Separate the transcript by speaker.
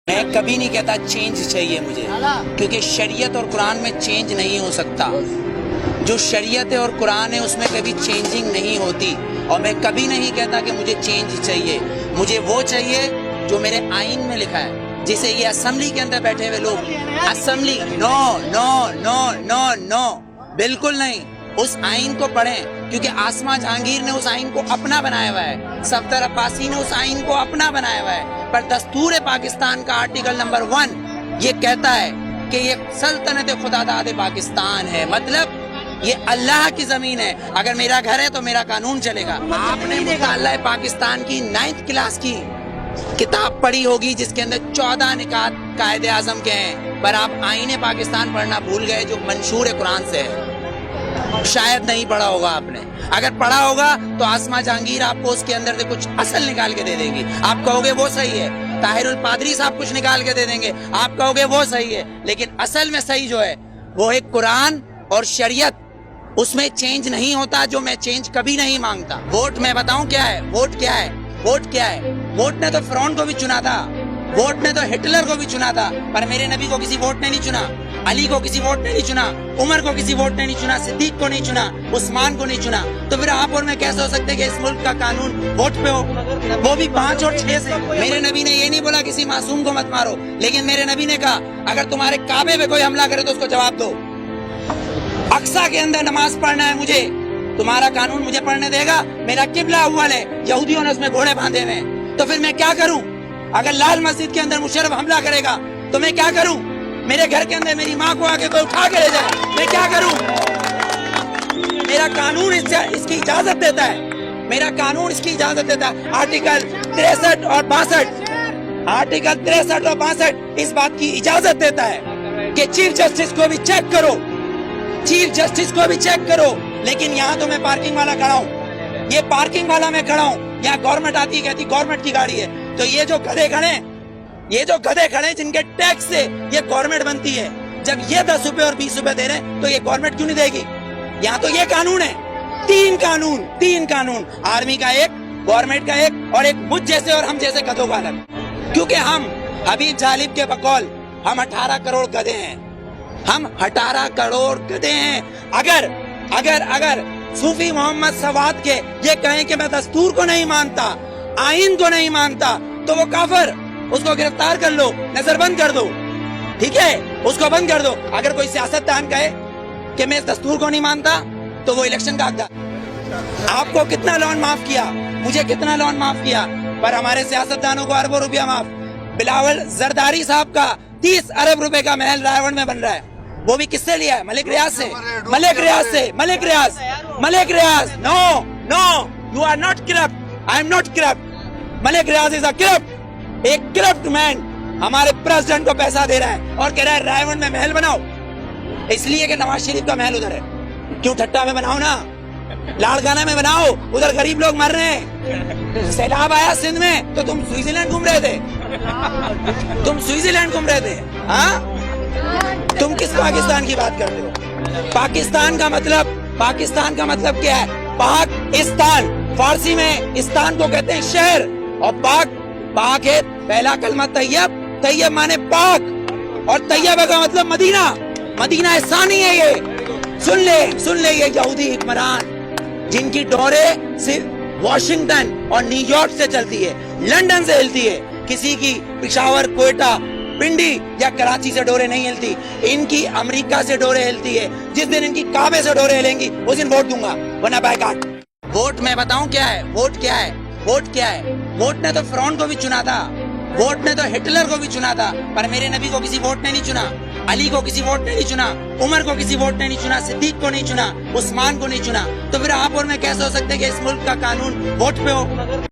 Speaker 1: میں کبھی نہیں کہتا چینج چاہیے مجھے، کیونکہ شریعت اور قرآن میں چینج نہیں ہو سکتا۔ جو شریعت ہے اور قرآن ہے اس میں کبھی چینجنگ نہیں ہوتی، اور میں کبھی نہیں کہتا کہ مجھے چینج چاہیے۔ مجھے وہ چاہیے جو میرے آئین میں لکھا ہے، جسے یہ اسمبلی کے اندر بیٹھے ہوئے لوگ اسمبلی نو نو نو نو نو بالکل نہیں۔ اس آئین کو پڑھیں، کیونکہ آسما جہانگیر نے اس آئین کو اپنا بنایا ہوا ہے، صفدر عباسی نے اس آئین کو اپنا بنایا ہوا ہے، پر دستور پاکستان کا آرٹیکل نمبر 1 یہ کہتا ہے کہ یہ سلطنت خداداد پاکستان ہے، مطلب یہ اللہ کی زمین ہے۔ اگر میرا گھر ہے تو میرا قانون چلے گا۔ آپ نے مطالعہ پاکستان کی 9th کلاس کی کتاب پڑھی ہوگی، جس کے اندر 14 نکات قائد اعظم کے ہیں، پر آپ آئین پاکستان پڑھنا بھول گئے جو منشور قرآن سے ہے۔ شاید نہیں پڑھا ہوگا آپ نے، اگر پڑھا ہوگا تو آسما جہانگیر آپ کو اس کے اندر سے کچھ اصل نکال کے دے دیں گی، آپ کہو گے وہ صحیح ہے۔ طاہر الپادری صاحب کچھ نکال کے دے دیں گے، آپ کہو گے وہ صحیح ہے، لیکن اصل میں صحیح جو ہے وہ ایک قرآن اور شریعت، اس میں چینج نہیں ہوتا، جو میں چینج کبھی نہیں مانگتا۔ ووٹ میں بتاؤں کیا ہے، ووٹ کیا ہے، ووٹ کیا ہے؟ ووٹ نے تو فرعون کو بھی چنا تھا، ووٹ نے تو ہٹلر کو بھی چنا تھا، پر میرے نبی کو کسی ووٹ نے نہیں چنا، علی کو کسی ووٹ نے نہیں چنا، عمر کو کسی ووٹ نے نہیں چنا، صدیق کو نہیں چنا، عثمان کو نہیں چنا۔ تو پھر آپ اور میں کیسے ہو سکتے کہ اس ملک کا قانون ووٹ پہ ہو، وہ بھی 5 اور 6 سے؟ میرے نبی نے یہ نہیں بولا کسی معصوم کو مت مارو، لیکن میرے نبی نے کہا اگر تمہارے کعبے پہ کوئی حملہ کرے تو اس کو جواب دو۔ اقصی کے اندر نماز پڑھنا ہے مجھے، تمہارا قانون مجھے پڑھنے دے گا؟ میرا قبلہ اول ہے، یہودیوں نے اس میں گھوڑے باندھے ہوئے ہیں، تو پھر میں کیا کروں؟ اگر لال مسجد کے اندر مشرف حملہ کرے گا تو میں کیا کروں؟ میرے گھر کے اندر میری ماں کو آگے کوئی اٹھا کے لے جائے، میں کیا کروں؟ میرا قانون اس کی اجازت دیتا ہے، میرا قانون اس کی اجازت دیتا ہے۔ آرٹیکل 63 اور 62، آرٹیکل 63 اور 62 اس بات کی اجازت دیتا ہے کہ چیف جسٹس کو بھی چیک کرو، چیف جسٹس کو بھی چیک کرو۔ لیکن یہاں تو میں پارکنگ والا کھڑا ہوں، یہ پارکنگ والا میں کھڑا ہوں، یہاں گورنمنٹ آتی کہتی گورنمنٹ کی گاڑی ہے، تو یہ جو گدھے کھڑے ہیں، یہ جو گدھے کھڑے ہیں جن کے ٹیکس سے یہ گورنمنٹ بنتی ہے، جب یہ 10 روپے اور 20 روپے دے رہے ہیں تو یہ گورنمنٹ کیوں نہیں دے گی؟ یہاں تو یہ قانون ہے، 3 قانون، آرمی کا ایک، گورنمنٹ کا ایک، اور ایک مجھ جیسے اور ہم جیسے گدھوں کا الگ۔ کیونکہ ہم حبیب جالب کے بقول ہم 18 کروڑ گدھے ہیں، ہم 18 کروڑ گدھے ہیں۔ اگر صوفی محمد سواد کے یہ کہیں کہ میں دستور کو نہیں مانتا، آئین کو نہیں مانتا، تو وہ کافر، اس کو گرفتار کر لو، نظر بند کر دو، ٹھیک ہے، اس کو بند کر دو۔ اگر کوئی سیاستدان کہے کہ میں اس دستور کو نہیں مانتا تو وہ الیکشن کا حقدار۔ آپ کو کتنا لون معاف کیا، مجھے کتنا لون معاف کیا، پر ہمارے سیاستدانوں کو اربوں روپیہ معاف۔ بلاول زرداری صاحب کا 30 ارب روپے کا محل رائے گڑھ میں بن رہا ہے، وہ بھی کس سے لیا ہے؟ ملک ریاض سے، Malik Riaz. No you are not corrupt, I am not corrupt, Malik Riaz is a corrupt, ایک کرپٹ مین ہمارے پریزیڈنٹ کو پیسہ دے رہا ہے اور کہہ رہا ہے رائے گڑھ میں محل بناؤ، اس لیے کہ نواز شریف کا محل ادھر ہے۔ کیوں ٹھٹا میں بناؤ نا، لاڑکانہ میں بناؤ، ادھر غریب لوگ مر رہے ہیں۔ سیلاب آیا سندھ میں تو تم سوئٹزرلینڈ گھوم رہے تھے، ہاں؟ تم کس پاکستان کی بات کرتے ہو؟ پاکستان کا مطلب کیا ہے؟ پاکستان، فارسی میں استان کو کہتے ہیں شہر، اور پاک ہے پہلا کلمہ طیب مانے پاک، اور طیبہ کا مطلب مدینہ ثانی ہے۔ یہ سن لے یہ یہودی حکمران جن کی ڈورے صرف واشنگٹن اور نیو یارک سے چلتی ہے، لندن سے ہلتی ہے، کسی کی پشاور، کوئٹہ، پنڈی یا کراچی سے ڈورے نہیں ہلتی، ان کی امریکہ سے ڈورے ہلتی ہے۔ جس دن ان کی کعبے سے ڈورے ہلیں گی اس دن ووٹ دوں گا، ورنہ بائیکاٹ۔ ووٹ میں بتاؤں کیا ہے، ووٹ کیا ہے، ووٹ کیا ہے؟ ووٹ نے تو فرعون کو بھی چنا تھا، ووٹ نے تو ہٹلر کو بھی چنا تھا، پر میرے نبی کو کسی ووٹ نے نہیں چنا، علی کو کسی ووٹ نے نہیں چنا، عمر کو کسی ووٹ نے نہیں چنا، صدیق کو نہیں چنا، عثمان کو نہیں چنا۔ تو پھر آپ اور میں کیسے ہو سکتے کہ اس ملک کا قانون ووٹ پہ ہو؟